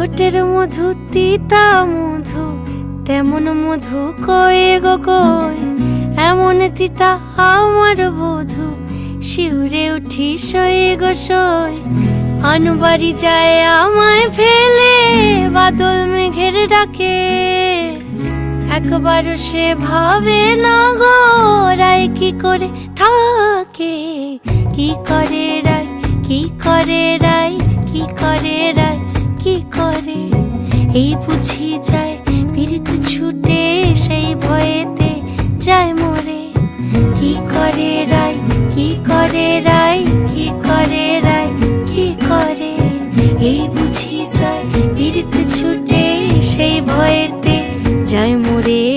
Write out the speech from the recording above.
ঠোঁটের মধু তিতা মধু, তেমন মধু কয়ে গো কই, এমন তিতা আমার বধু, শিউরে উঠি সয়ে গো সই। আনবাড়ি যায় আমায় ফেলে বাদল মেঘের ডাকে, একবারও সে ভাবে না গো রায় কি করে থাকে। কি করে রায়, কি করে রায়, কি করে রায়, কি করে, এই বুঝি যায় পীড়িত ছুটে সেই ভয়েতে যায় মরে। কি করে রায়, কি করে রায়, কি করে রায়, কি করে, এই বুঝি যায় পীড়িত ছুটে সেই ভয়েতে যায় মরে।